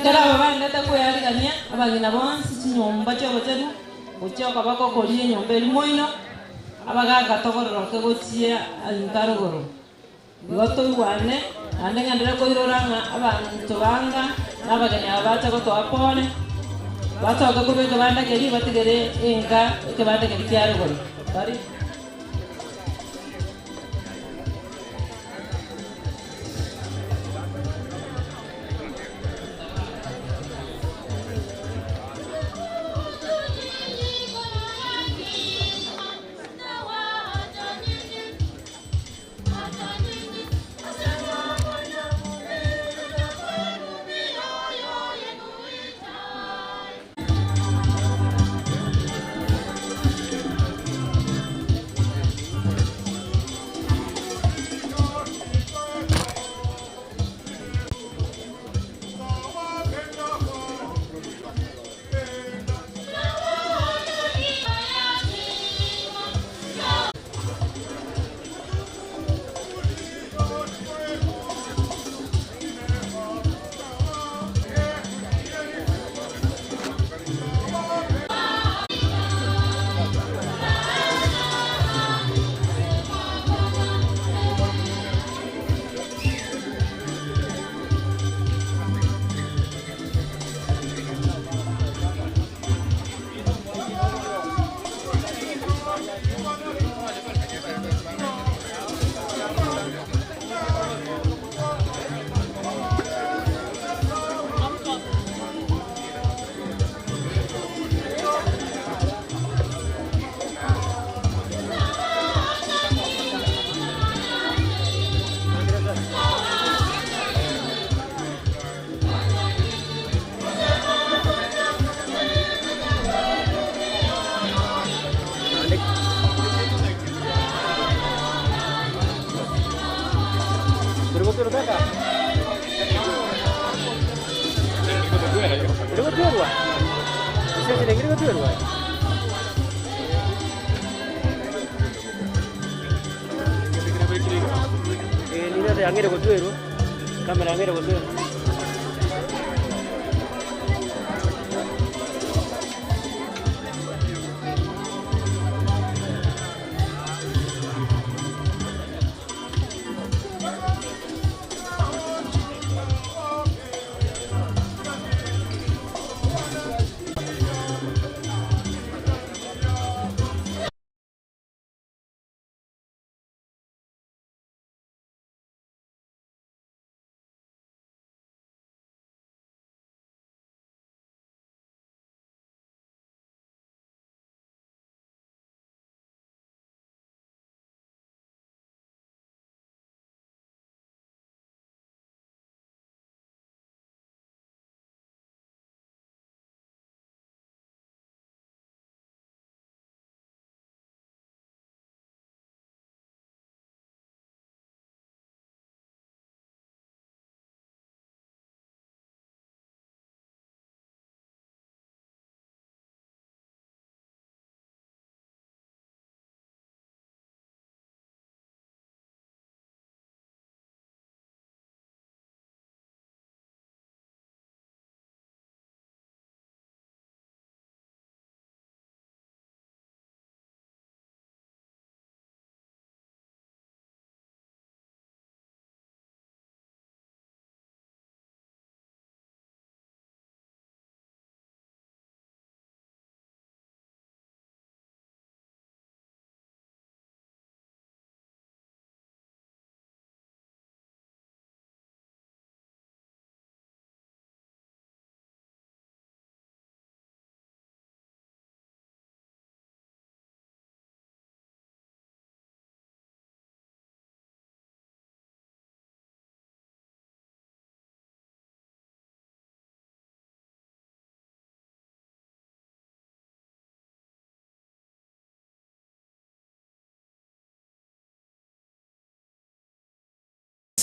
Kera bana takuyaligania abagina bonsi chinyomba cyo botelu uchoka bako koliye nyomba elimoino abaga togororoke gochie inkarogoro goto wane ande ngandira ko iroranga abantu banga nabagani abacha ko twapone bacha ko kubeka banda keri batigere enka ke banda keri kyaro gori bari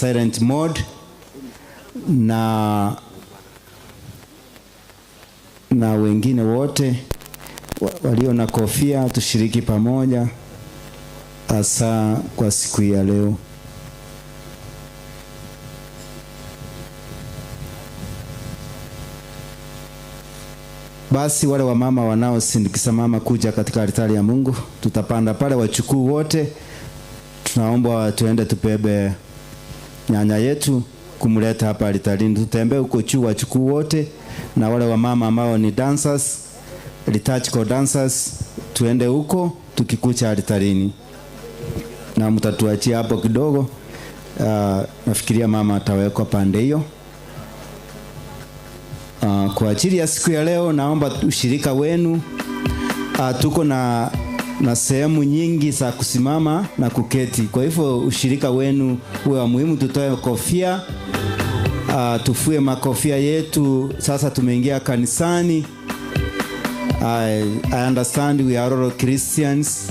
silent mode na wengine wote walio na kofia tushiriki pamoja hasa kwa siku ya leo. Basi wale wamama wanaosindikiza mama kuja katika altari ya Mungu, tutapanda pale, wachukuu wote tunaomba tuende tubebe nyanya yetu kumleta hapa altarini. Tutembee huko juu, wachukuu wote na wale wamama ambao ni dancers, liturgical dancers, tuende huko tukikucha altarini. Na mtatuachia hapo kidogo. Nafikiria mama atawekwa pande hiyo. Kwa ajili ya siku ya leo naomba ushirika wenu. Tuko na sehemu nyingi za kusimama na kuketi. Kwa hivyo ushirika wenu uwe wa muhimu. Tutoe kofia, tufue makofia yetu. Sasa tumeingia kanisani. I understand we are all Christians,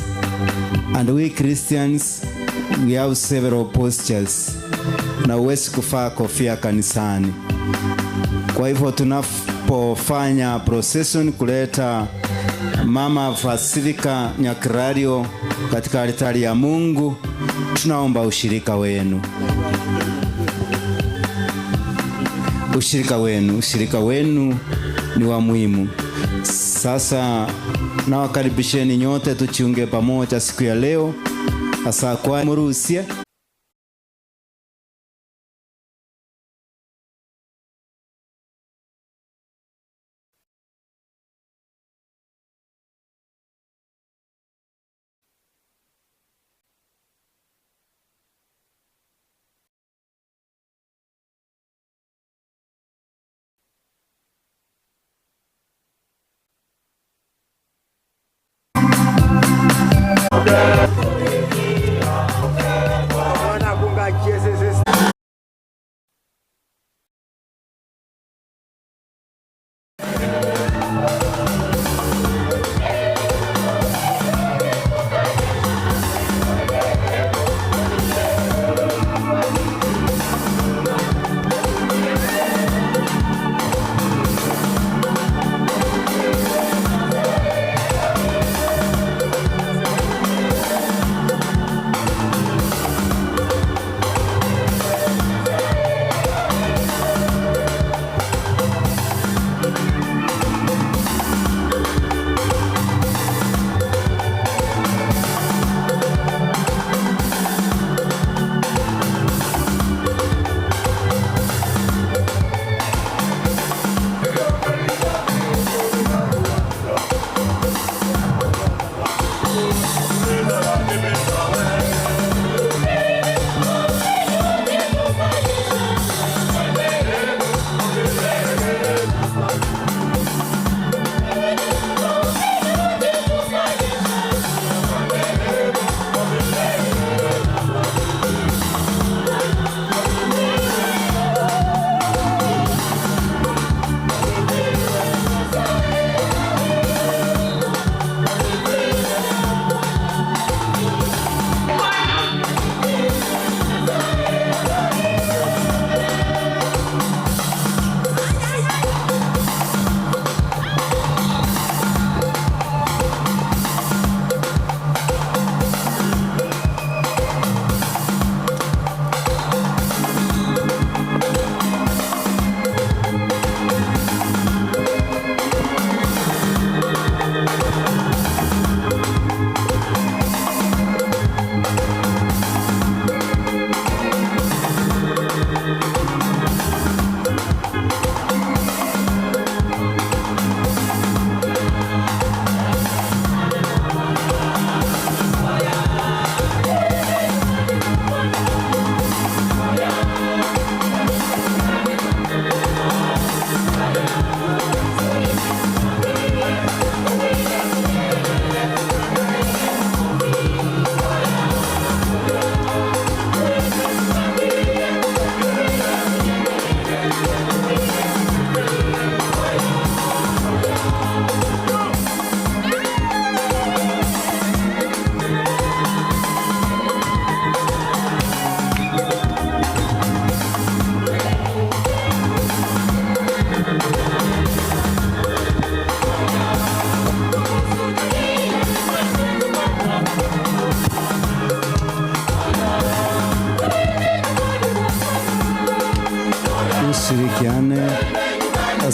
and we Christians we have several postures. Na uwezi kufaa kofia kanisani. Kwa hivyo tunapofanya procession kuleta mama Pacificah Nyakerario katika altari ya Mungu, tunaomba ushirika wenu. Ushirika wenu ni wa muhimu. Sasa nawakaribisheni nyote tuchiunge pamoja siku ya leo. Asa kwa muruhusia.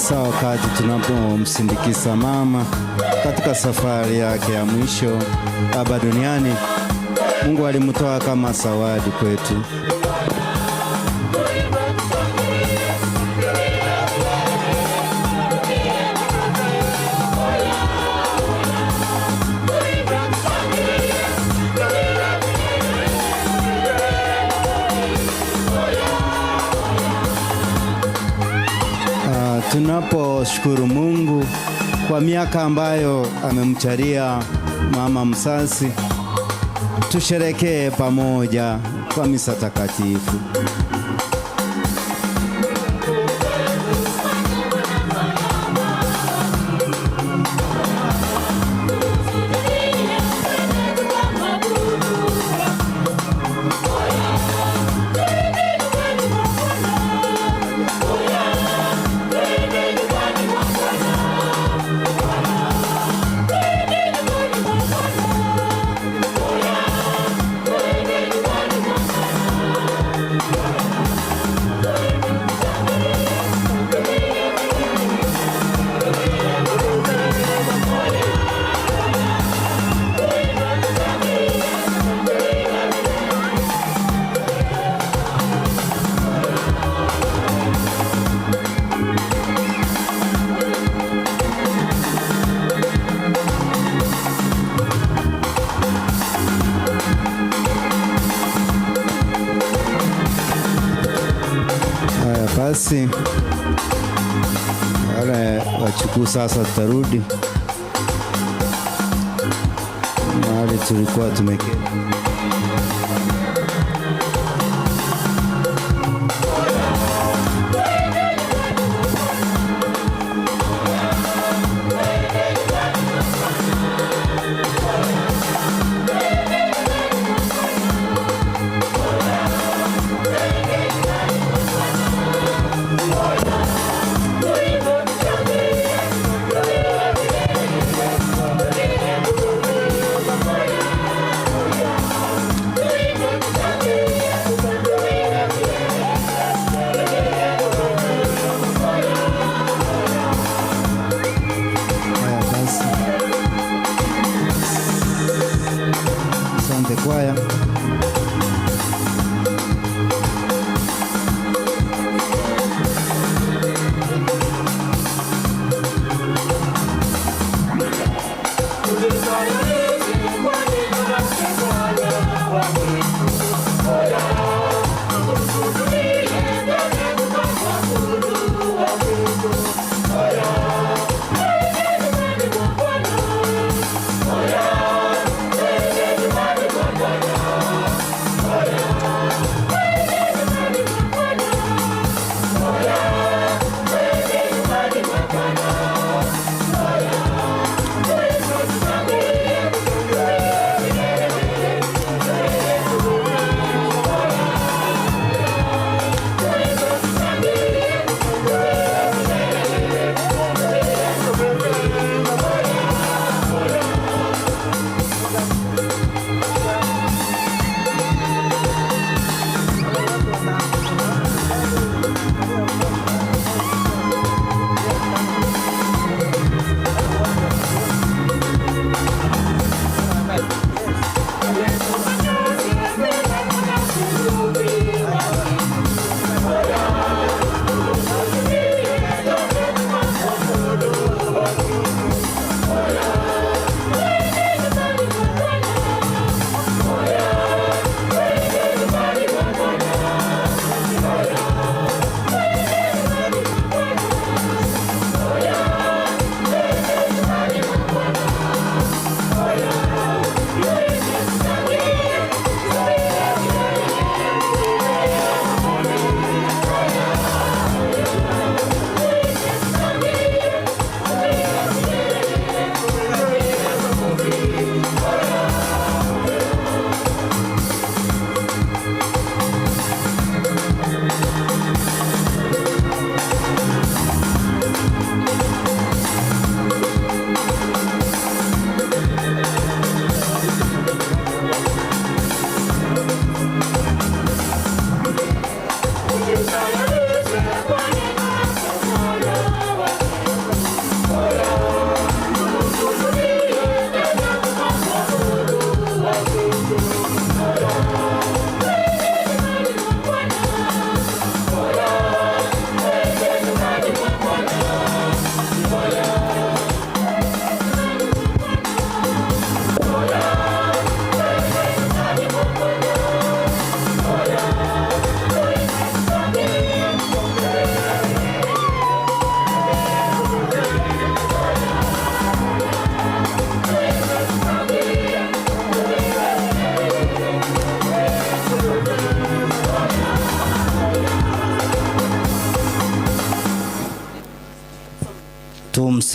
hasa wakati tunapomsindikiza mama katika safari yake ya mwisho hapa duniani. Mungu alimtoa kama zawadi kwetu. Tunaposhukuru Mungu kwa miaka ambayo amemcharia mama mzazi, tusherekee pamoja kwa misa takatifu. Basi wale wachukuu sasa, tutarudi mahali tulikuwa tumeketi. Kwaya.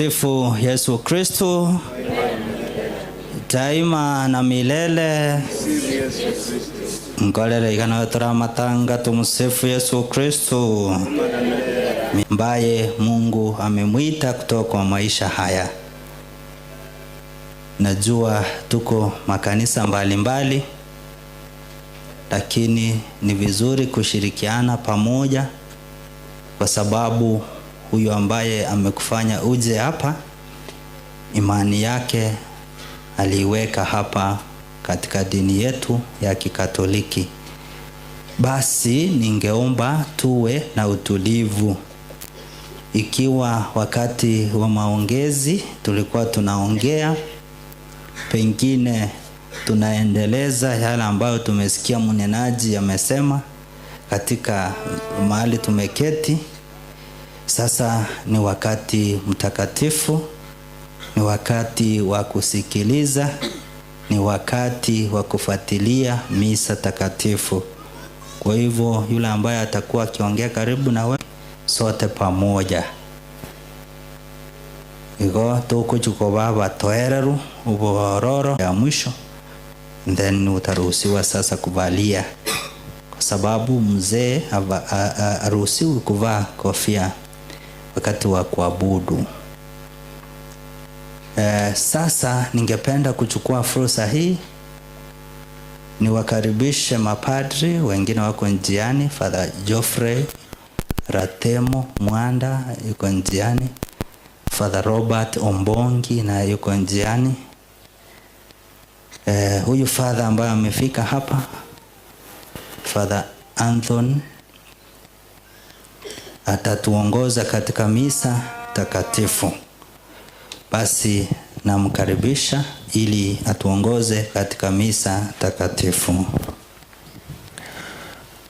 Tumsifu Yesu Kristo daima na milele. Ngolele igana turamatanga. Tumsifu Yesu Kristo ambaye Mungu amemwita kutoka kwa maisha haya. Najua tuko makanisa mbalimbali, lakini ni vizuri kushirikiana pamoja, kwa sababu huyu ambaye amekufanya uje hapa, imani yake aliweka hapa katika dini yetu ya Kikatoliki. Basi ningeomba tuwe na utulivu. Ikiwa wakati wa maongezi tulikuwa tunaongea, pengine tunaendeleza yale ambayo tumesikia mnenaji amesema katika mahali tumeketi. Sasa ni wakati mtakatifu, ni wakati wa kusikiliza, ni wakati wa kufuatilia misa takatifu. Kwa hivyo yule ambaye atakuwa akiongea karibu na wewe, sote pamoja igo tukuchuko baba toereru ubororo ya mwisho, then utaruhusiwa sasa kuvalia, kwa sababu mzee haruhusiwi kuvaa kofia wakati wa kuabudu. Sasa ningependa kuchukua fursa hii niwakaribishe mapadri, wengine wako njiani. Father Geoffrey Ratemo Mwanda yuko njiani, Father Robert Ombongi na yuko njiani. Huyu father ambaye amefika hapa, Father Anthony, atatuongoza katika misa takatifu. Basi namkaribisha ili atuongoze katika misa takatifu.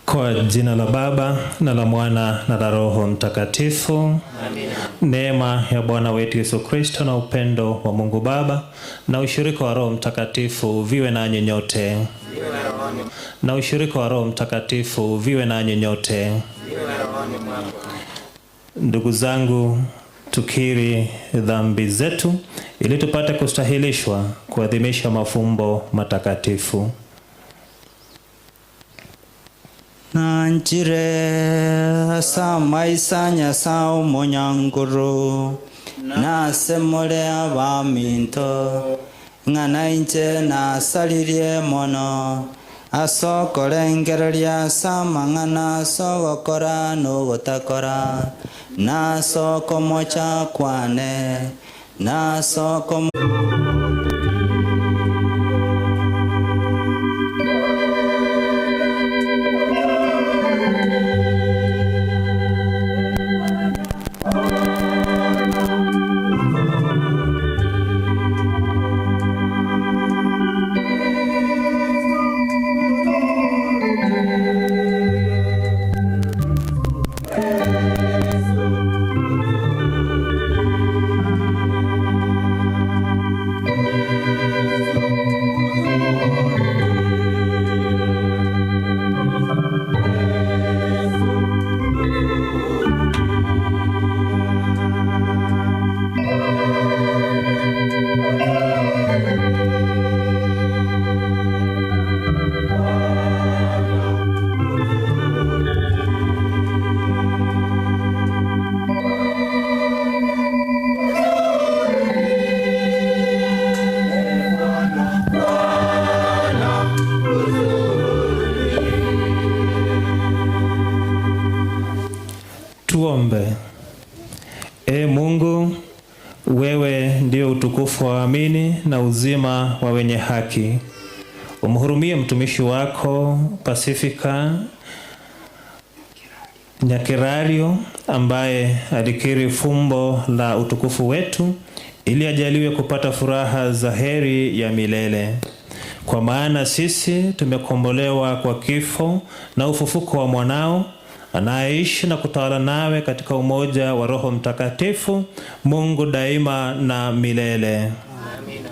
Kwa jina la Baba na la Mwana na la Roho Mtakatifu. Amina. Neema ya Bwana wetu Yesu Kristo na upendo wa Mungu Baba na ushirika wa Roho Mtakatifu viwe nanyi nyote. Na ushirika wa Roho Mtakatifu viwe nanyi nyote. Ndugu zangu, tukiri dhambi zetu ili tupate kustahilishwa kuadhimisha mafumbo matakatifu. Nanjire samaisa nyasa umonyanguru na semole abaminto ngana inche na salirie mono asokolengereria samangana sogokora no gotakora na sokomocha kwane na sokomo. Tuombe. Mungu, wewe ndio utukufu wa waamini na uzima wa wenye haki. Umhurumie mtumishi wako Pacificah Nyakerario ambaye alikiri fumbo la utukufu wetu, ili ajaliwe kupata furaha za heri ya milele. Kwa maana sisi tumekombolewa kwa kifo na ufufuko wa mwanao, anayeishi na kutawala nawe katika umoja wa Roho Mtakatifu, Mungu daima na milele. Amina.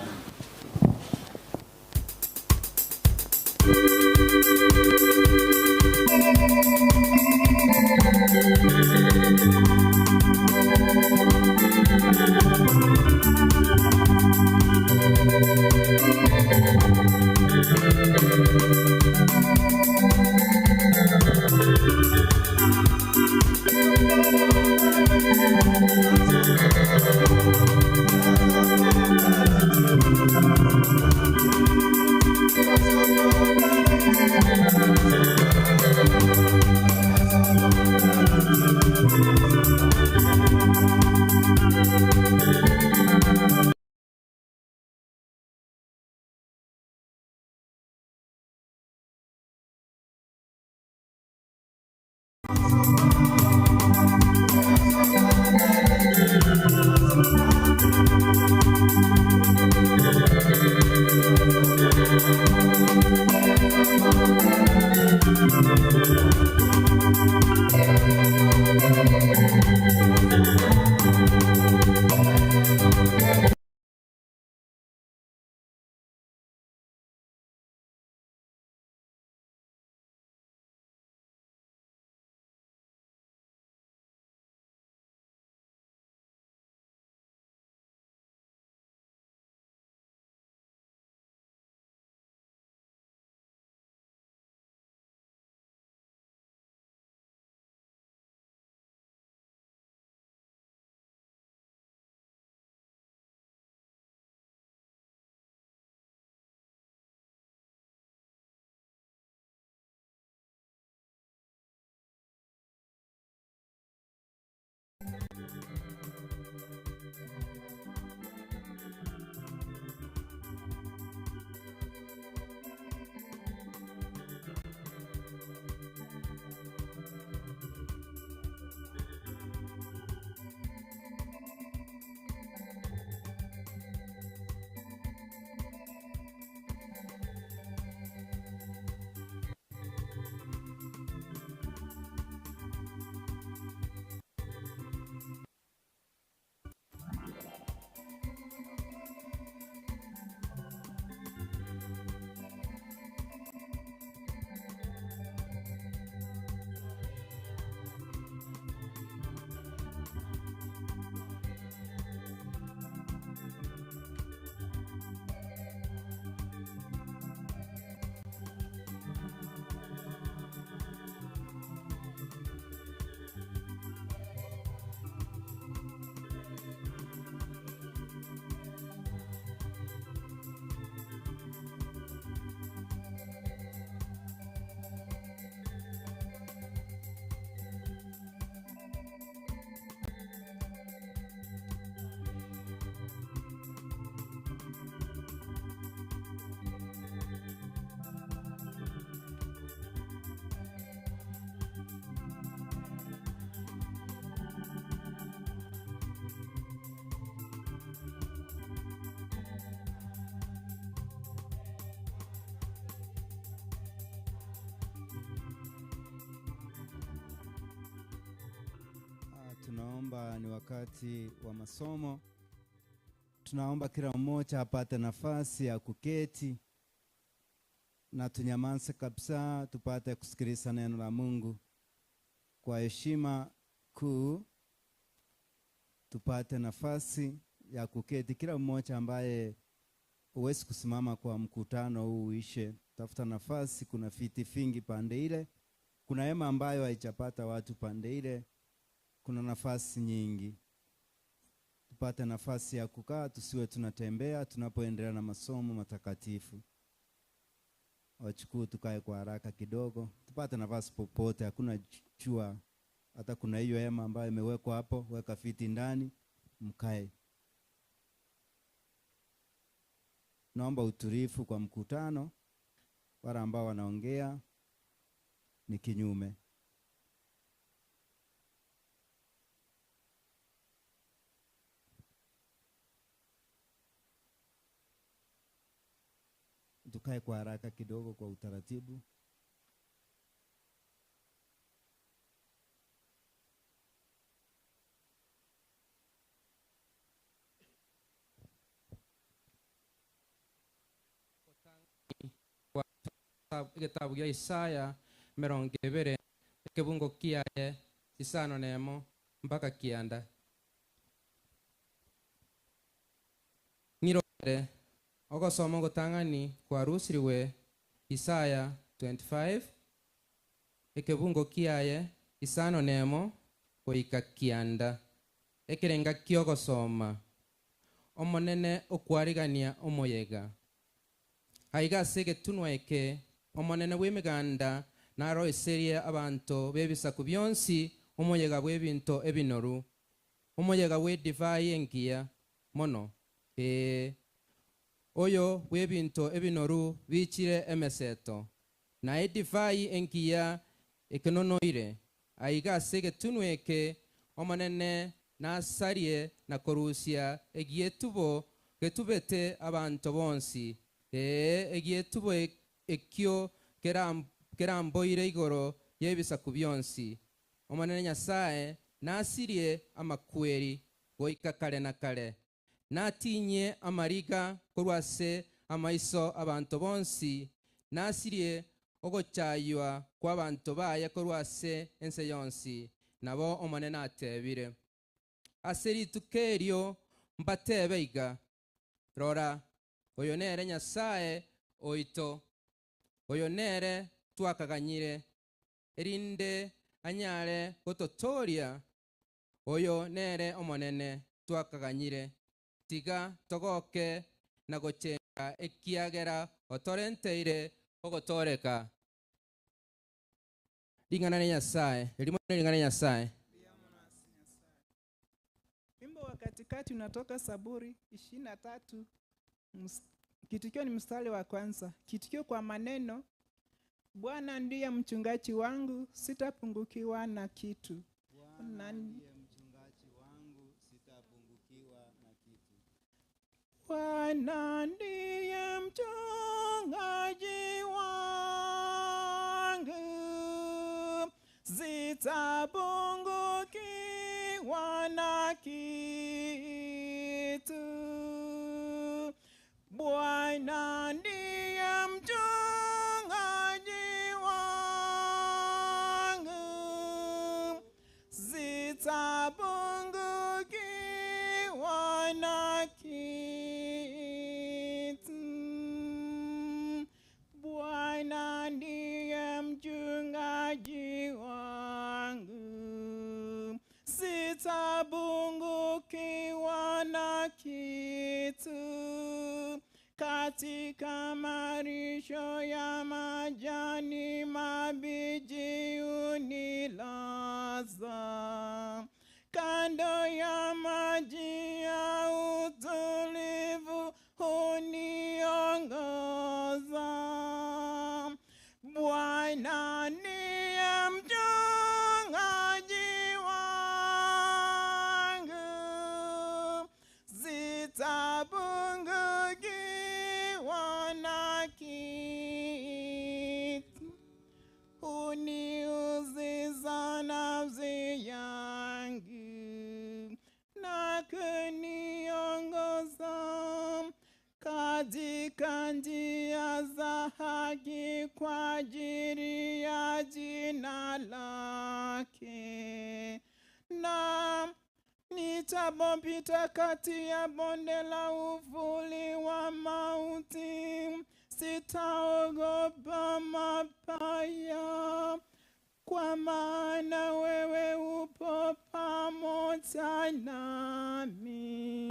tunaomba ni wakati wa masomo. Tunaomba kila mmoja apate nafasi ya kuketi na tunyamaze kabisa, tupate kusikiliza neno la Mungu kwa heshima kuu. Tupate nafasi ya kuketi, kila mmoja ambaye huwezi kusimama kwa mkutano huu uishe, tafuta nafasi. Kuna viti vingi pande ile, kuna hema ambayo haijapata watu pande ile, kuna nafasi nyingi. Tupate nafasi ya kukaa, tusiwe tunatembea tunapoendelea na masomo matakatifu. Wachukue tukae kwa haraka kidogo, tupate nafasi popote, hakuna jua. Hata kuna hiyo hema ambayo imewekwa hapo, weka viti ndani, mkae. Naomba utulivu kwa mkutano. Wale ambao wanaongea ni kinyume. Tukae kwa haraka kidogo kwa utaratibu. Kitabu ya Isaya 20 kibungo kiaye isano nemo mpaka kianda. Ngirore ogosoma gutangani kwa rusiriwe Isaya 25 ekebungo kiaye isano nemo koika kianda. Ekerenga kiogosoma omonene okwarigania omoyega aiga segetunwa eke omonene w'emiganda naro eserie abantu bebisaku byonsi omoyega bw'ebinto ebinoru omoyega w'edivai engiya mono oyo bw'ebinto ebinoru bichire emeseto na edivai engiya ekenonoire aiga segetunwa eke omonene nasarie na korusia egietubo getubete abantu bonsi egietubo ekyo keramboire igoro yebisaku byonsi. Omonene Nyasaye nasirie amakweri goika kare na kare, natinye amariga korwase amaiso abantu bonsi, nasirie ogochaywa kwa abantu baye korwase ense yonsi. Nabo omonene atebire aseri tukerio mbatebeiga rora oyo nere Nyasaye oito, oyo nere twakaganyire erinde anyare gototoria, oyo nere omonene twakaganyire tiga togoke na gochenga ekiagera otorenteire ogotoreka. Lingana Nyasaye, lingana Nyasaye. Wimbo wa katikati unatoka Zaburi 23 kitukio ni mstari wa kwanza. Kitukio kwa maneno: Bwana ndiye mchungaji wangu, sitapungukiwa na kitu. Bwana ndiye mchungaji wangu, sitapungukiwa na kitu. Bwana ndiye mchungaji wangu, sitapungukiwa na kitu. Bwana ndiye mchungaji wangu, sitapungukiwa na kitu. Bwana ndiye mchungaji wangu, sitapungukiwa na kitu. Katika marisho ya majani mabichi unilaza, kando ya maji ya utulivu uniongoza. Bwana ndiye mchungaji wangu, sitapungukiwa na kitu. Uniuziza nafsi yangu, katika njia za haki kwa ajili ya jina lake. Na nitapopita kati ya bonde la uvuli wa mauti, sitaogopa mabaya, kwa maana wewe upo pamoja nami.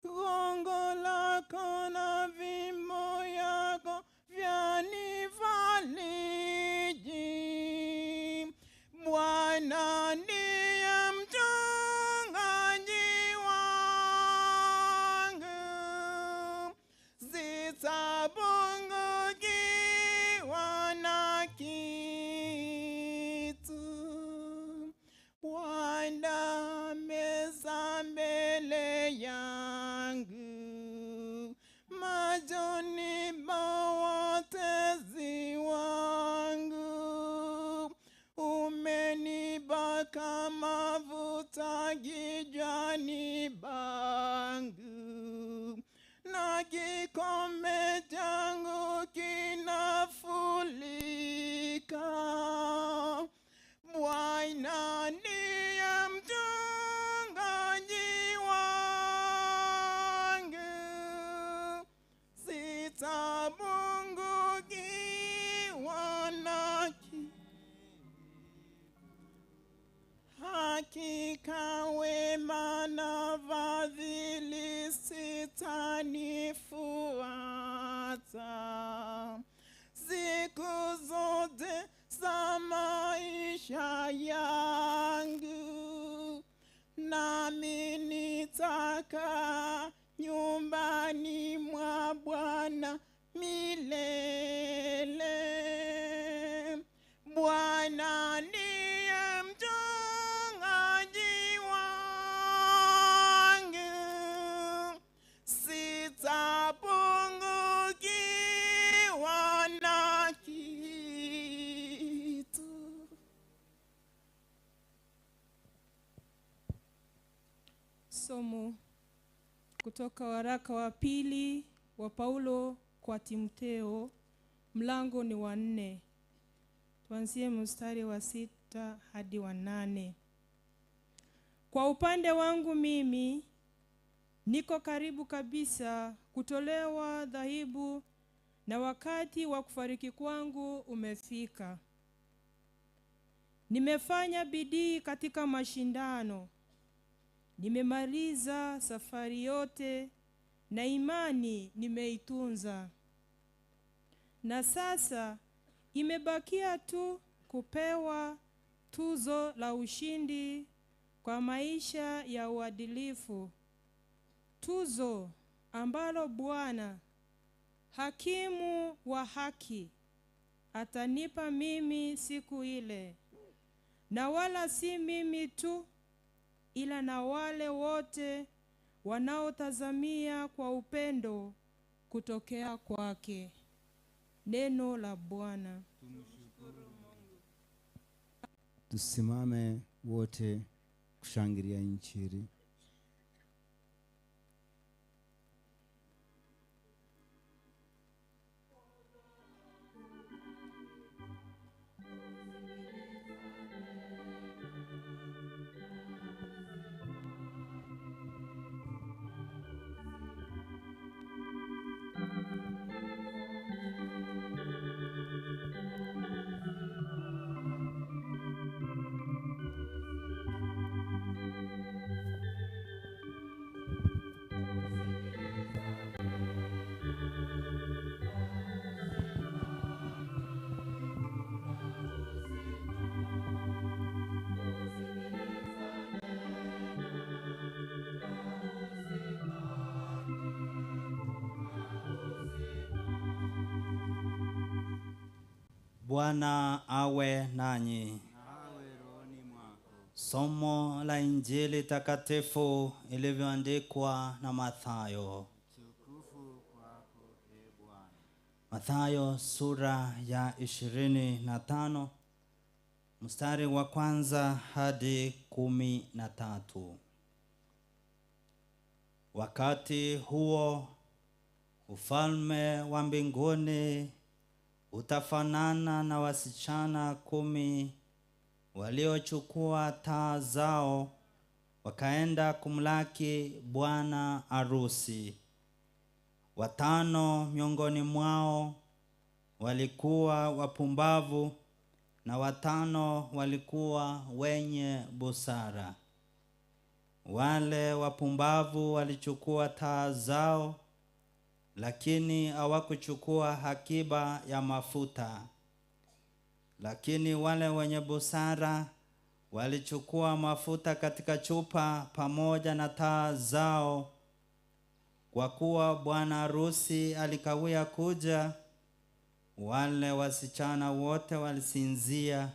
Gongo lako na fimbo yako vyanifariji. Bwana ndiye mchungaji wangu, sitapungukiwa na kitu. Waandaa meza mbele yangu machoni pa watesi wangu. Umenipaka mafuta kichwani pangu, na kikombe changu kinafurika. Bwana ndiye mchungaji wangu, sitapungukiwa na kitu. Hakika wema na fadhili zitanifuata siku zote za maisha yangu, nami nitakaa nyumbani mwa Bwana milele. Bwana ndiye mchungaji wangu, sitapungukiwa na kitu. Somo kutoka waraka wa pili wa Paulo kwa Timotheo, mlango ni wa 4. Tuanzie mstari wa 6 hadi wa 8. Kwa upande wangu mimi niko karibu kabisa kutolewa dhahibu, na wakati wa kufariki kwangu umefika. Nimefanya bidii katika mashindano, nimemaliza safari yote, na imani nimeitunza. Na sasa imebakia tu kupewa tuzo la ushindi kwa maisha ya uadilifu, tuzo ambalo Bwana, hakimu wa haki, atanipa mimi siku ile, na wala si mimi tu, ila na wale wote wanaotazamia kwa upendo kutokea kwake. Neno la Bwana. Tusimame wote kushangilia Injili. Bwana awe nanyi. Somo la Injili takatifu ilivyoandikwa na Mathayo. Mathayo sura ya 25 mstari wa 1 hadi 13. Wakati huo ufalme wa mbinguni utafanana na wasichana 10 waliochukua taa zao wakaenda kumlaki bwana arusi. 5 miongoni mwao walikuwa wapumbavu na 5 walikuwa wenye busara. Wale wapumbavu walichukua taa zao, lakini hawakuchukua akiba ya mafuta. Lakini wale wenye busara walichukua mafuta katika chupa pamoja na taa zao. Kwa kuwa bwana harusi alikawia kuja, wale wasichana wote walisinzia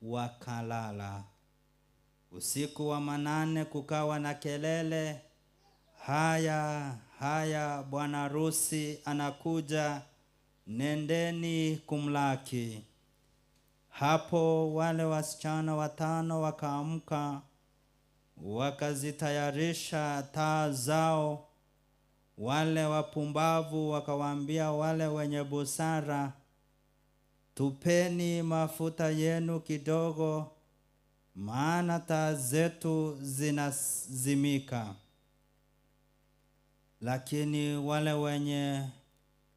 wakalala. Usiku wa 8 kukawa na kelele, haya haya, bwana harusi anakuja, nendeni kumlaki. Hapo wale wasichana 5 wakaamka, wakazitayarisha taa zao. Wale wapumbavu wakawaambia wale wenye busara, tupeni mafuta yenu kidogo, maana taa zetu zinazimika. Lakini wale wenye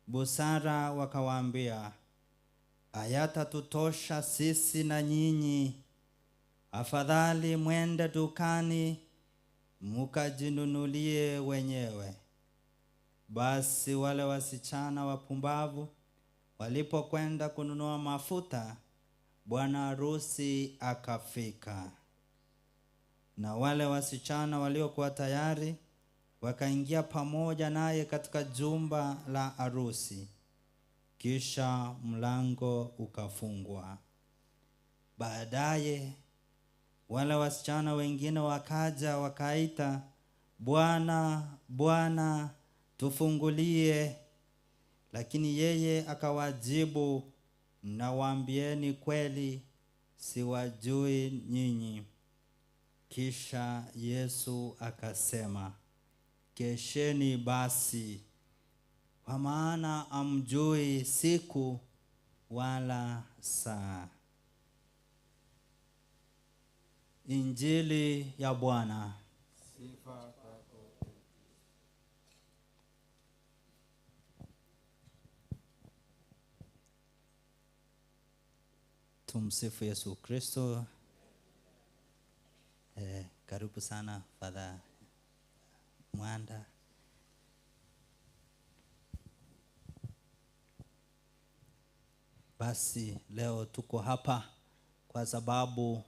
busara wakawaambia, hayatatutosha sisi na nyinyi, afadhali mwende dukani mukajinunulie wenyewe. Basi wale wasichana wapumbavu walipokwenda kununua mafuta, bwana harusi akafika. Na wale wasichana waliokuwa tayari wakaingia pamoja naye katika jumba la harusi. Kisha mlango ukafungwa. Baadaye wale wasichana wengine wakaja wakaita, Bwana, Bwana, tufungulie. Lakini yeye akawajibu, nawaambieni kweli, siwajui nyinyi. Kisha Yesu akasema, kesheni basi, kwa maana hamjui siku wala saa. Injili ya Bwana. Sifa kwako. Tumsifu Yesu Kristo. Karibu sana Father Mwanda. Basi leo tuko hapa kwa sababu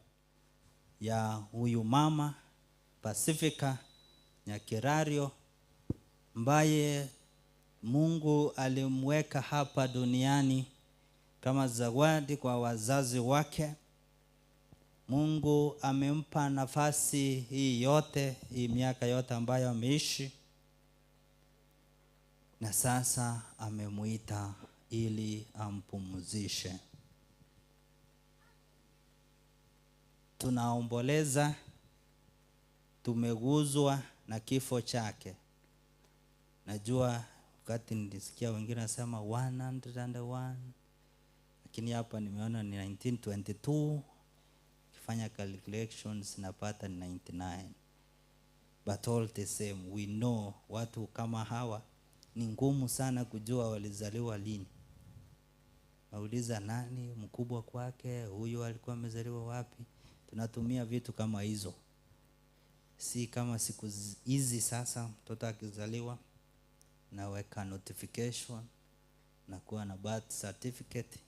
ya huyu mama Pacificah Nyakerario, ambaye Mungu alimweka hapa duniani kama zawadi kwa wazazi wake. Mungu amempa nafasi hii yote, hii miaka yote ambayo ameishi, na sasa amemuita ili ampumzishe. Tunaomboleza, tumeguzwa na kifo chake. Najua wakati nilisikia wengine nasema 101, lakini hapa nimeona ni 1922. Kifanya calculations napata ni 99. But all the same, we know watu kama hawa ni ngumu sana kujua walizaliwa lini. Nauliza nani mkubwa kwake, huyu alikuwa amezaliwa wapi? Tunatumia vitu kama hizo. Si kama siku hizi sasa mtoto akizaliwa naweka notification na kuwa na birth certificate,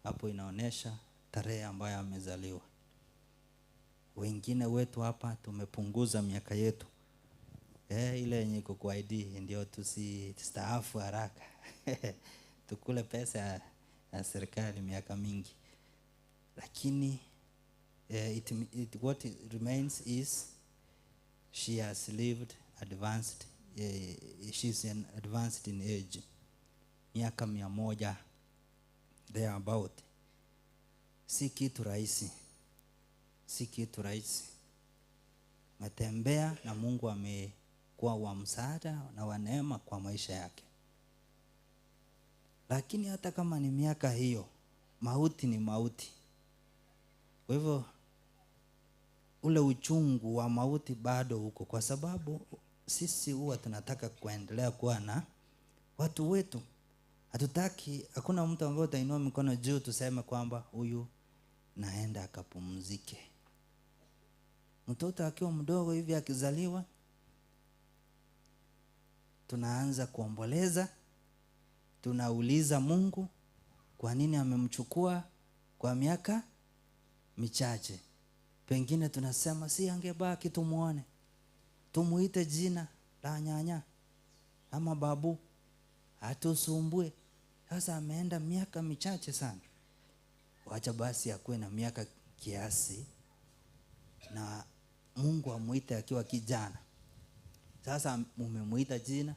hapo inaonesha tarehe ambayo amezaliwa. Wengine wetu hapa tumepunguza miaka yetu. Ile yenye iko kwa ID ndio tusitaafu haraka. Tukule pesa ya serikali miaka mingi. Lakini what it remains is she has lived advanced, she's advanced in age. Miaka 100 thereabout. Si kitu rahisi. Si kitu rahisi. Matembea na Mungu amekuwa wa msaada na wa neema kwa maisha yake. Lakini hata kama ni miaka hiyo, mauti ni mauti. Kwa hivyo ule uchungu wa mauti bado huko, kwa sababu sisi huwa tunataka kuendelea kuwa na watu wetu. Hatutaki, hakuna mtu ambaye utainua mikono juu tuseme kwamba huyu naenda akapumzike. Mtoto akiwa mdogo hivi akizaliwa, tunaanza kuomboleza, tunauliza Mungu kwa nini amemchukua kwa miaka michache. Pengine tunasema si angebaki tumuone, tumuite jina la nyanya ama babu, atusumbue. Sasa ameenda miaka michache sana, wacha basi akuwe na miaka kiasi na Mungu amuite akiwa kijana. Sasa umemuita jina,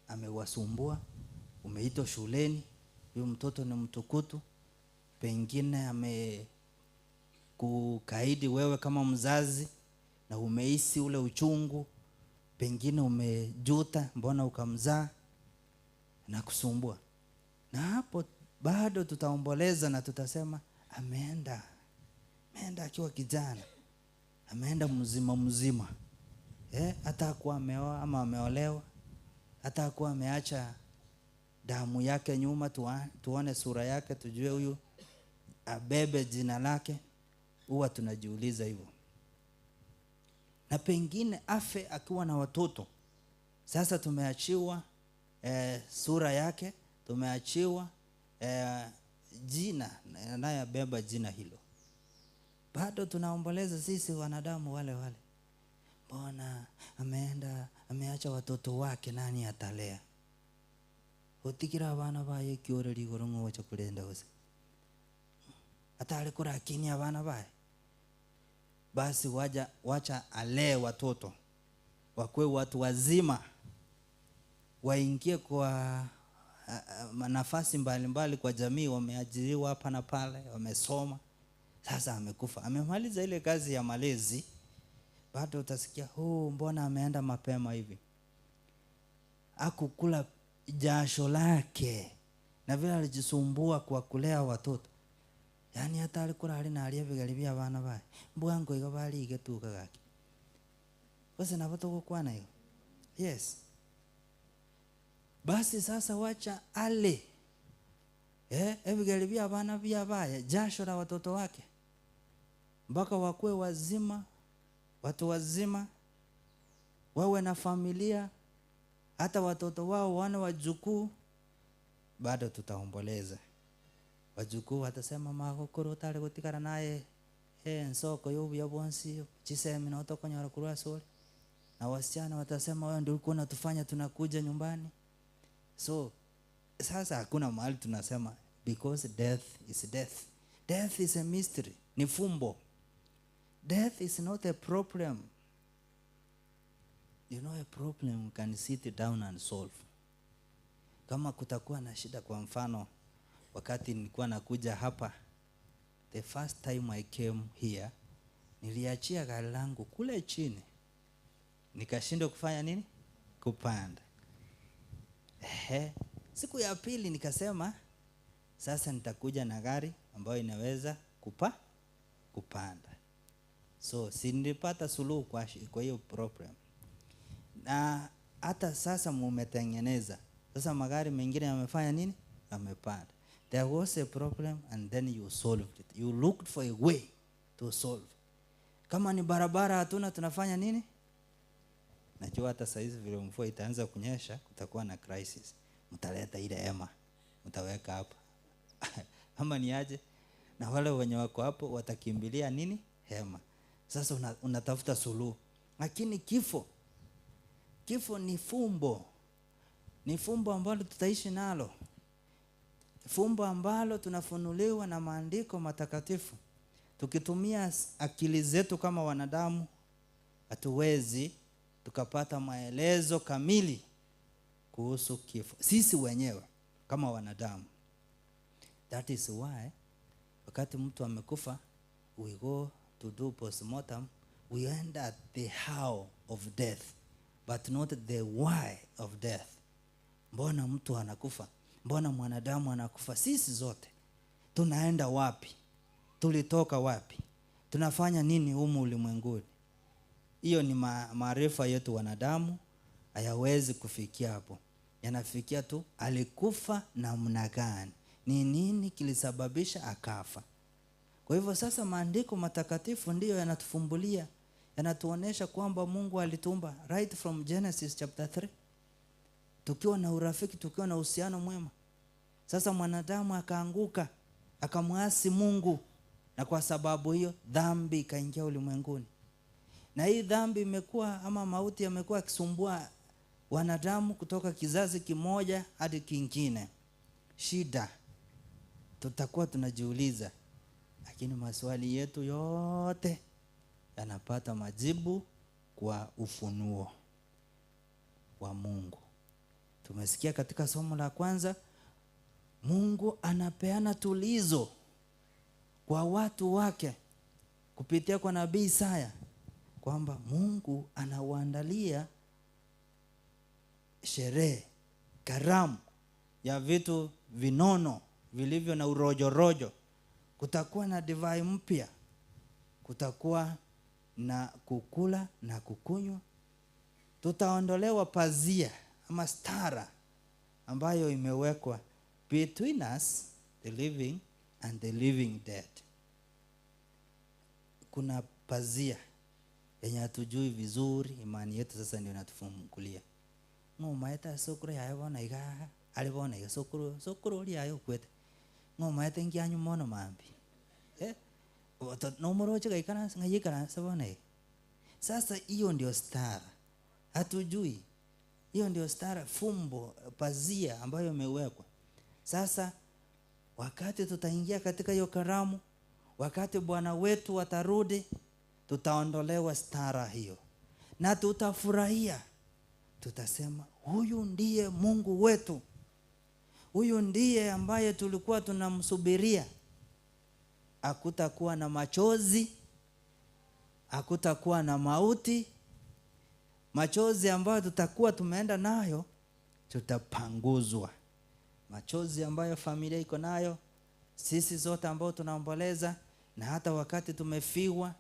amewasumbua, umeitwa shuleni, huyu mtoto ni mtukutu, pengine kukaidi wewe kama mzazi na umehisi ule uchungu, pengine umejuta mbona ukamzaa na kusumbua. Na hapo bado tutaomboleza na tutasema ameenda akiwa kijana, ameenda mzima. Hata kuwa ameoa ama ameolewa, hata kuwa ameacha damu yake nyuma, tuone sura yake, tujue huyu abebe jina lake. Huwa tunajiuliza hivyo. Na pengine afe akiwa na watoto. Sasa tumeachiwa sura yake, tumeachiwa jina, naye abeba jina hilo. Bado tunaomboleza sisi wanadamu wale. Mbona ameenda ameacha watoto wake, nani atalea? Utikira abana baye kioreri gorongo wacha kulenda hose. Hata alikura akini abana baye. Basi wacha alee watoto, wakwe watu wazima, waingie kwa nafasi mbalimbali kwa jamii, wameajiriwa hapa na pale, wamesoma. Sasa amekufa, amemaliza ile kazi ya malezi. Bado utasikia mbona ameenda mapema hivi. Hakukula jasho lake na vile alijisumbua kwa kulea watoto. Yani hata alikura alina aliyevigalibia abana bae, mbwango iga bali igetuka gaki. Basi nabato gukwana hiyo. Yes. Basi sasa wacha ale. Evigalibia abana bia bae, jasho la watoto wake. Mpaka wakue wazima, watu wazima, wawe na familia, hata watoto wao wana wajukuu. Bado tutaomboleza. Wajukuu watasema magokoro tale gutikara naye nsoko yobu ya bonsi chisemi na utokonyora kurwa sori. Na wasichana watasema wewe ndio ulikuwa unatufanya tunakuja nyumbani. So sasa hakuna mahali tunasema because death is death. Death is a mystery, ni fumbo. Death is not a problem. You know, a problem you can sit down and solve. Kama kutakuwa na shida, kwa mfano wakati nilikuwa nakuja hapa, the first time I came here, niliachia gari langu kule chini, nikashindwa kufanya nini? Kupanda. Siku ya pili nikasema sasa nitakuja na gari ambayo inaweza kupanda. So nilipata suluhu kwa hiyo problem. Na hata sasa mumetengeneza, sasa magari mengine yamefanya nini? Yamepanda. There was a problem and then you solved it. You looked for a way to solve. Kama ni barabara hatuna, tunafanya nini? Najua hata saizi vile mvua itaanza kunyesha, kutakuwa na crisis. Mtaleta ile hema, mtaweka hapa. Ama ni aje? Na wale wenye wako hapo watakimbilia nini? Hema. Sasa unatafuta suluhu. Lakini kifo ni fumbo. Ni fumbo ambalo tutaishi nalo. Fumbo ambalo tunafunuliwa na maandiko matakatifu. Tukitumia akili zetu kama wanadamu, hatuwezi tukapata maelezo kamili kuhusu kifo. Sisi wenyewe kama wanadamu. That is why wakati mtu amekufa, we go to do postmortem, we end at the how of death, but not the why of death. Mbona mtu anakufa? mbona mwanadamu anakufa? Sisi zote tunaenda wapi? Tulitoka wapi? Tunafanya nini humu ulimwenguni? Hiyo ni maarifa yetu wanadamu hayawezi kufikia hapo. Yanafikia tu alikufa namna gani, ni nini kilisababisha akafa. Kwa hivyo sasa maandiko matakatifu ndiyo yanatufumbulia, yanatuonesha kwamba Mungu alituumba right from Genesis chapter 3, tukiwa na urafiki, tukiwa na uhusiano mwema. Sasa mwanadamu akaanguka, akamwasi Mungu, na kwa sababu hiyo dhambi ikaingia ulimwenguni. Na hii dhambi imekuwa ama mauti yamekuwa kisumbua wanadamu kutoka kizazi kimoja hadi kingine. Shida tutakuwa tunajiuliza, lakini maswali yetu yote yanapata majibu kwa ufunuo wa Mungu. Tumesikia katika somo la kwanza, Mungu anapeana tulizo kwa watu wake kupitia kwa nabii Isaya, kwamba Mungu anawaandalia sherehe, karamu ya vitu vinono vilivyo na urojorojo. Kutakuwa na divai mpya, kutakuwa na kukula na kukunywa. Tutaondolewa pazia ama stara ambayo imewekwa between us, the living and the living dead. Kuna pazia yenye hatujui vizuri, imani yetu sasa ndio inatufungulia. Ngoma eta sokoro yabona iga, alibona iga sokoro ri ayo kwete. Ngoma eta ngianyu mono mambi. No moroche gaikana ngayikana sabona. Sasa hiyo ndio stara. Hatujui. Hiyo ndio stara, fumbo, pazia ambayo imewekwa. Sasa wakati tutaingia katika hiyo karamu, wakati Bwana wetu atarudi, tutaondolewa stara hiyo na tutafurahia. Tutasema huyu ndiye Mungu wetu, huyu ndiye ambaye tulikuwa tunamsubiria. Hakutakuwa na machozi, hakutakuwa na mauti. Machozi ambayo tutakuwa tumeenda nayo tutapanguzwa. Machozi ambayo familia iko nayo, sisi zote ambao tunaomboleza, na hata wakati tumefiwa,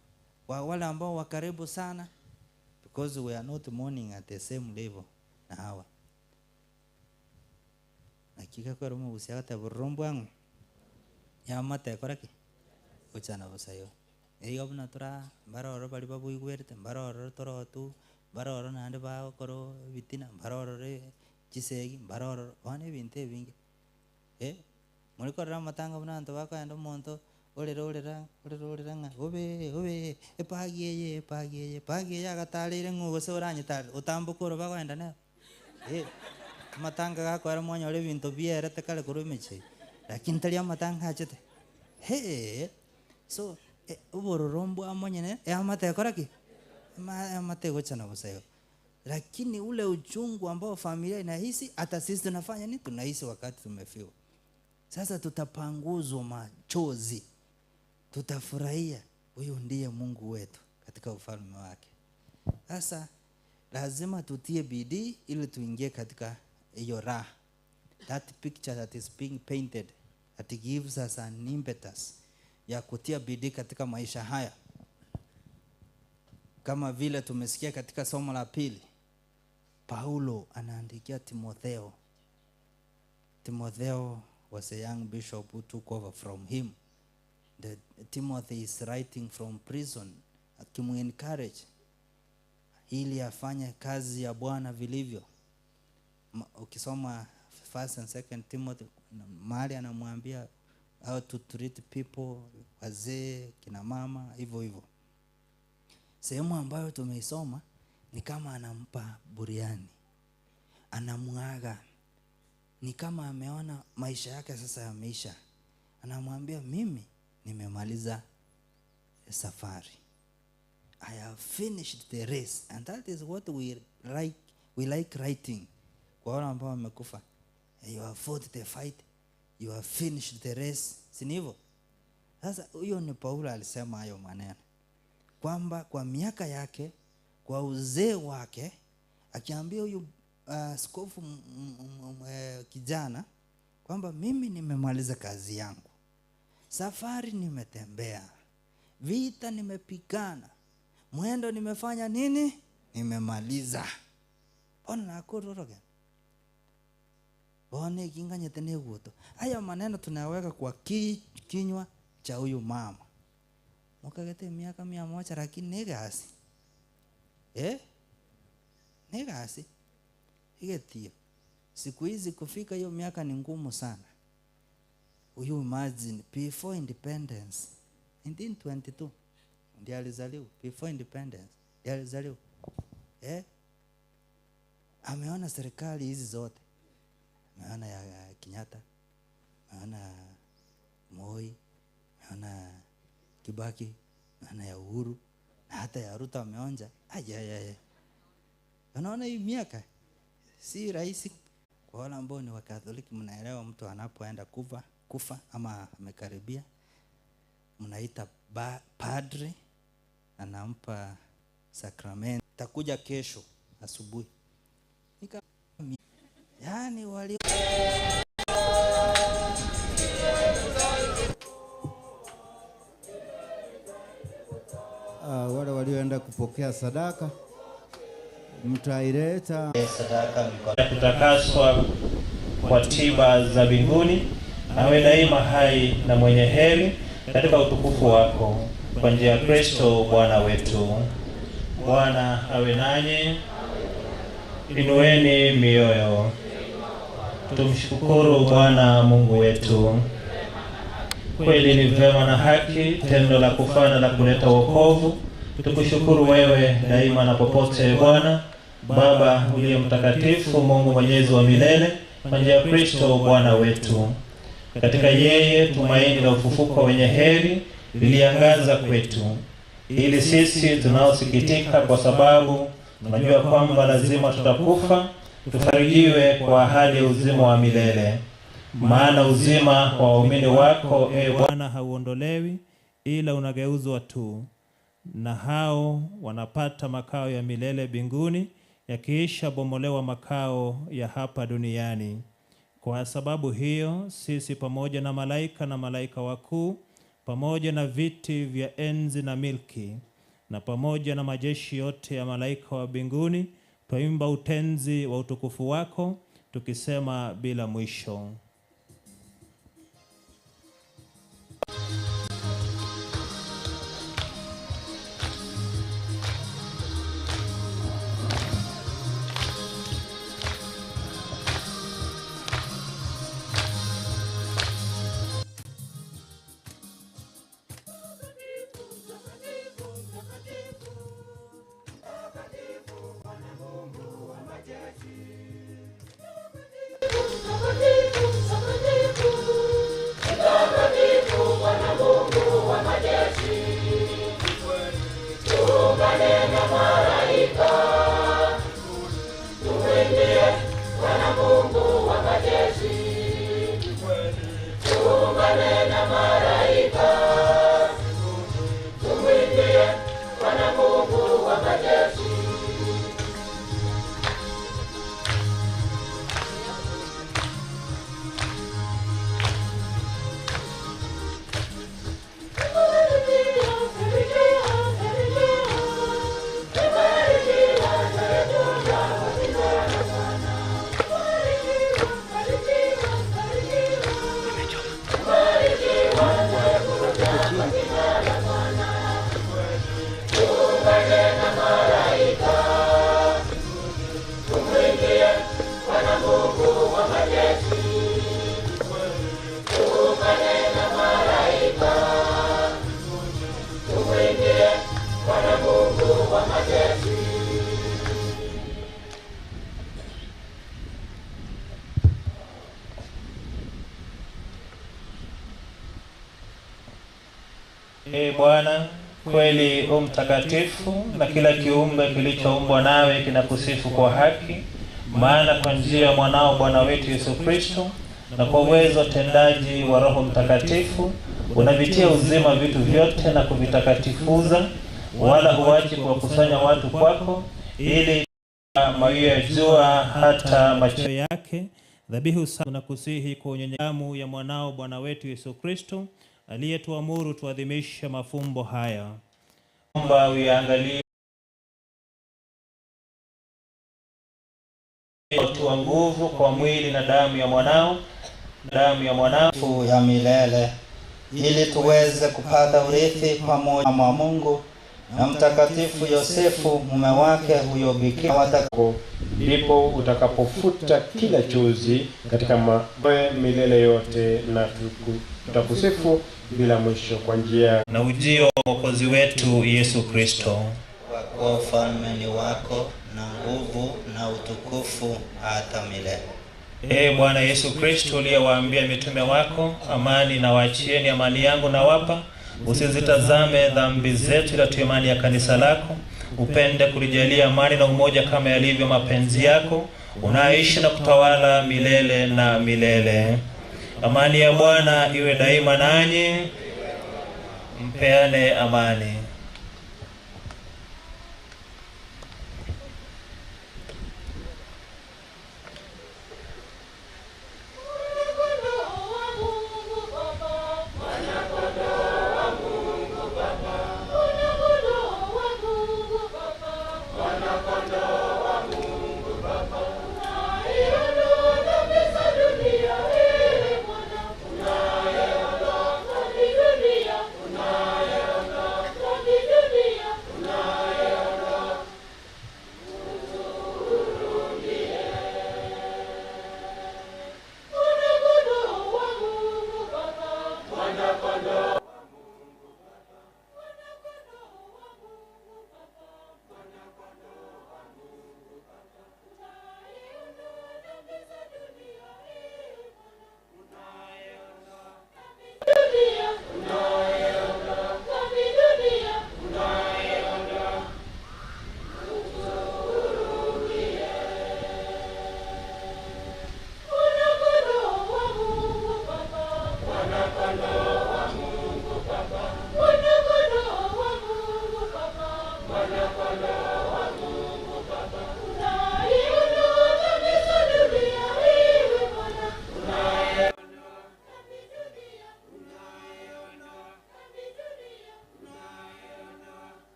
kwa wale ambao wa karibu sana, because we are not mourning at the same level na hawa. Hakika kwa rumu usiata burumbu ya mate koraki uchana busayo. Iyo buna tura baroro bali babu igwerte baroro torotu baroro nande ba koro bitina baroro re chisegi baroro wane binte bingi muri korra matanga buna anto bako ando monto orera nga obe epagiye agatalire ngugose oranyita utambukoro bako enda ne matanga gako ara mwonya ore binto biere tekale kurumiche lakini tali matanga achete so ubororombo amonyene amate koraki amate gochana busayo. Lakini ule uchungu ambao familia inahisi, hata sisi tunafanya nini? Tunahisi wakati tumefiwa. Sasa tutapanguzwa machozi, tutafurahia. Huyu ndiye Mungu wetu katika ufalme wake. Sasa lazima tutie bidii ili tuingie katika hiyo raha. That picture that is being painted, that gives us an impetus ya kutia bidii katika maisha haya. Kama vile tumesikia katika somo la pili, Paulo anaandikia Timotheo. Timotheo was a young bishop who took over from him. Timothy is writing from prison, akimu-encourage ili afanye kazi ya Bwana vilivyo. Ukisoma 1 and 2 Timothy, mahali anamwambia how to treat people, wazee, kina mama, hivyo hivyo. Sehemu ambayo tumeisoma ni kama anampa buriani, anamuaga, ni kama ameona maisha yake sasa yameisha. Anamwambia mimi nimemaliza safari, I have finished the race. And that is what we like writing kwa wale ambao wamekufa. You have fought the fight, you have finished the race. Si ndivyo? Sasa huyo ni Paulo alisema hayo maneno, kwamba kwa miaka yake, kwa uzee wake, akiambia huyu askofu kijana kwamba mimi nimemaliza kazi yangu, safari nimetembea, vita nimepigana, mwendo nimefanya nini, nimemaliza. Ona nakororoge bone kinganye tene guto. Haya maneno tunaweka kwa kinywa cha huyu mama. Mukagete miaka 100 lakini negasi. Negasi. Igetio. Siku hizi kufika hiyo miaka ni ngumu sana. You imagine before independence 1922 ndiye alizaliwa. Before independence ndiye alizaliwa. Ameona serikali hizi zote. Ameona ya Kenyatta, ameona Moi, ameona Kibaki, ameona ya Uhuru, na hata ya Ruto ameonja. Unaona hii miaka si rahisi kwa wale ambao ni Wakatoliki. Mnaelewa mtu anapoenda kufa ama amekaribia, mnaita padre, anampa sakramenti. Takuja kesho asubuhi. Yani wali wale walioenda kupokea sadaka mtaileta sadaka kutakaswa kwa tiba za mbinguni, awe daima hai na mwenye heri katika utukufu wako, kwa njia ya Kristo Bwana wetu. Bwana awe nanyi. Inueni mioyo. Tumshukuru Bwana Mungu wetu. Kweli ni vema na haki tendo la kufana la kuleta wokovu. Tukushukuru wewe daima na popote Bwana, Baba uliye mtakatifu, Mungu mwenyezi wa milele, kwa njia ya Kristo Bwana wetu. Katika yeye tumaini la ufufuko wenye heri liliangaza kwetu, ili sisi tunaosikitika kwa sababu tunajua kwamba lazima tutakufa, tufarijiwe kwa ahadi ya uzima wa milele. Maana uzima wa waumini wako Bwana hauondolewi, ila unageuzwa tu, na hao wanapata makao ya milele mbinguni, yakiisha bomolewa makao ya hapa duniani. Kwa sababu hiyo sisi pamoja na malaika wakuu, pamoja na viti vya enzi na milki, na pamoja na majeshi yote ya malaika wa mbinguni, twaimba utenzi wa utukufu wako, tukisema bila mwisho. Bwana, kweli mtakatifu, na kila kiumbe kilichoumbwa nawe kinakusifu kwa haki, maana kwa njia ya mwanao Bwana wetu Yesu Kristo, na kwa uwezo tendaji wa Roho Mtakatifu, unavitia uzima vitu vyote na kuvitakatifuza, wala huachi kuwakusanya watu kwako, ili mawio ya jua hata macho yake Dhabihu safi na kusihi kwa unyenyekevu ya mwanao Bwana wetu Yesu Kristo, aliyetuamuru tuadhimishe mafumbo haya. Omba uyaangalie kwa nguvu kwa mwili na damu ya mwanao ya milele, ili tuweze kupata urithi pamoja na Mungu na Mtakatifu Yosefu mume wake huyo bikira watakatifu. Ndipo utakapofuta kila chozi katika mawe milele yote, na tutakusifu bila mwisho kwa njia na ujio wa Mwokozi wetu Yesu Kristo. Kwa ufalme ni wako na nguvu na utukufu hata milele. Ee Bwana Yesu Kristo, uliyewaambia mitume wako, amani na waachieni, amani yangu na wapa, usizitazame dhambi zetu ila tu imani ya kanisa lako, upende kulijalia amani na umoja kama yalivyo mapenzi yako, unaishi na kutawala milele na milele. Amani ya Bwana iwe daima nanyi, mpeane amani.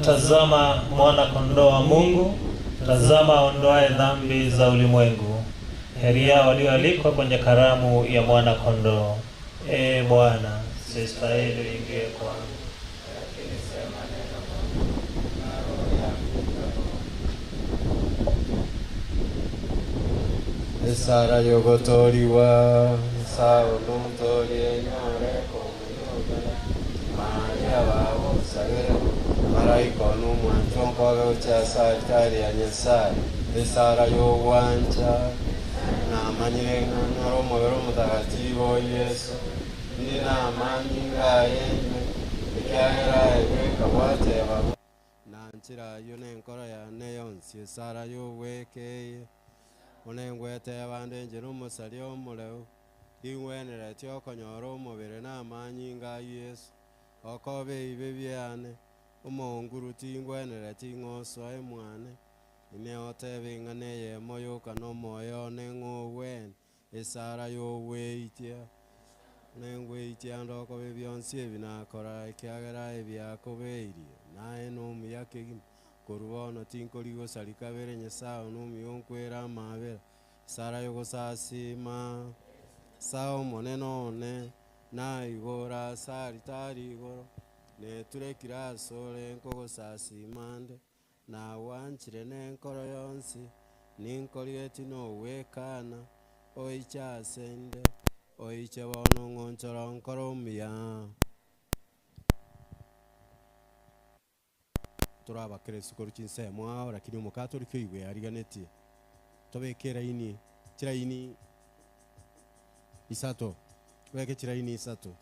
Tazama mwana kondoo wa Mungu, tazama aondoaye dhambi za ulimwengu. Heri yao walioalikwa kwenye karamu ya mwana kondoo. Ee Bwana, sistahili uingie kwangu, lakini sema neno na roho yangu itakuwa. Esara yogotoriwa saunutorie nyoreko muyogala Maria babo sagere Maraiko numwanchonkoga uchasa altari ya Nyasaye. Esara y'obwanja namanyire ng'ano omubiri omutagatifu Yesu ndi n'amaanyi ng'ayenywe ekyagera ebweka bwateba nankirayo n'enkora yane yonsi. Esara y'obwekeye onengwete abande njira omusari omuleu ingwenereti okonyora omubiri n'amaanyi nga Yesu okobe ibe byane omonguru tingwenereti ng'oswa emwane ineotebinga neyemo yoka n'omwoyo neng'owen. Esara y'obweitia nengweitia ndokobe byonsi ebi nakora ekiagera ebyakobeirie naye n'omuyaka egima korubono tinkorigosari kabere Nyasaye n'omuyonkwera amabera. Esara y'ogosasima sao monene one naigora saritari igoro neturekire asore nkogosasimande nawanchire n'enkoro yonsi ninkorieti nowekana oichasende oiche bono ng'onchora nkoro omuya. Turabakristo koruchinsemo ao lakini omukatolika igwe yariganetie tobeke chiraini isato weke chiraini isato.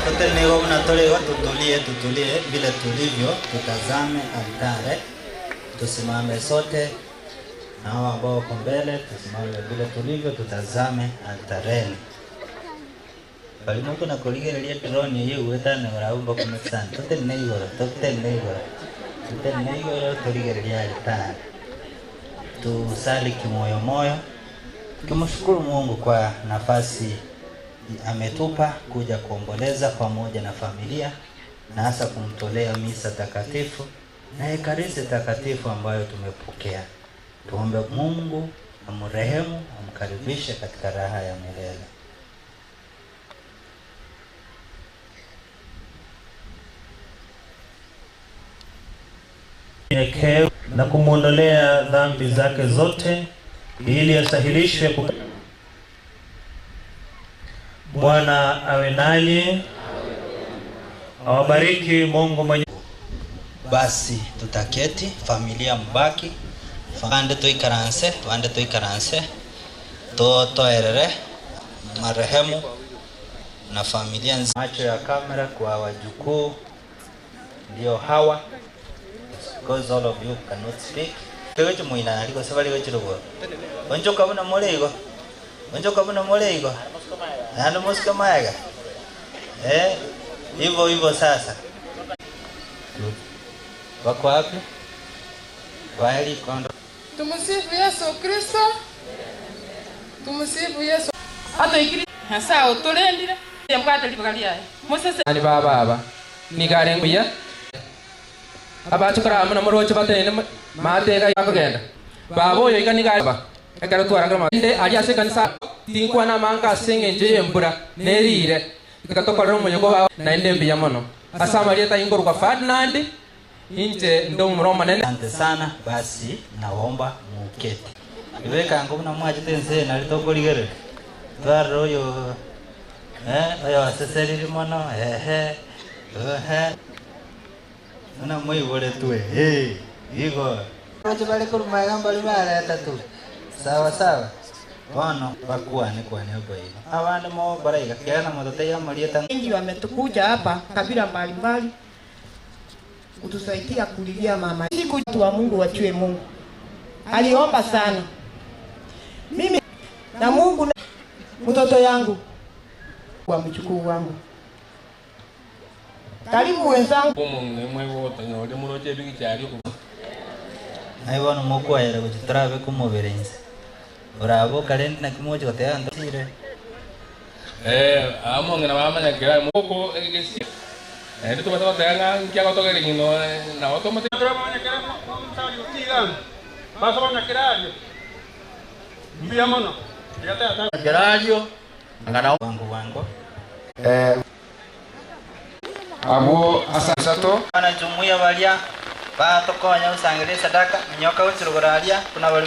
Sote nego mnatolewa tutulie vile tulivyo, tutazame altare. Tusimame sote na hao ambao wako mbele, tusimame vile tulivyo, tutazame altareni. Bali Mungu na kuligerelia drone hiyo uwetane uraumba kumexana. Sote neigoro tuligerelia altare. Tusali kimoyo moyo. Tumshukuru Mungu kwa nafasi ametupa kuja kuomboleza pamoja na familia na hasa kumtolea misa takatifu na ekaristi takatifu ambayo tumepokea. Tuombe Mungu amrehemu, amkaribishe katika raha ya milele. Na kumuondolea dhambi zake zote ili asahilishwe. Bwana awe nanyi, awabariki Mungu mwenye. Basi tutaketi, familia mbaki, tuande tuikaranse, toerere marehemu na familia nzima. Macho ya kamera kwa wajukuu ndio hawa, because all of you cannot speak. Tewecho muina aliko sabali wecho robo. Onjoka buna moleigo. Nando mosika maega. Hivyo sasa. Wako wapi? Waheri kondo. Tumsifu Yesu Kristo. Tumsifu Yesu. Hata ikiri hasa utolendire yamkata libagalia. Mosese ani baba ni garenguya. Abachukara amuna morocho batene mateka yakagenda. Babo yo igani gaba. Ekara twaranga inde ali ase kanisa tinkwa na manga senge nje embura nerire. Ikatokorera umunyoko na inde mbiya mono. Asamaria ta ingorwa Ferdinand inje ndo mroma nene. Asante sana, basi naomba muketi. Iweka ngo na mwaje tense na litokoligere. Twaro yo ayo aseseri mono Ana moi bole tuwe. Igo. Roje bale kurumaya mbali mara tatu. Sawa. Bono bakua ni kwa niaba hiyo. Abandi mo baraiga kiana motote ya Marieta. Wengi wametukuja hapa kabila mbalimbali kutusaidia kulilia mama. Siku watu wa Mungu wachue Mungu. Aliomba sana. Mimi na Mungu na mtoto yangu kwa mchukuu wangu. Karibu wenzangu. Aiwa no moko ayera kuchitrabe kumoberense. Bravo kalen na kimoja kote ando tire. Among na mama Nyakerario moko egesi. Nito basta tanga nkia ko togere ngino na automatic drama Nyakerario msaji utila. Basta Nyakerario. Mbia mono. Yata Nyakerario ngana wangu. abo asato Ana jumuiya balia ba tokonya usangire sadaka nyoka uchirogoralia kuna bali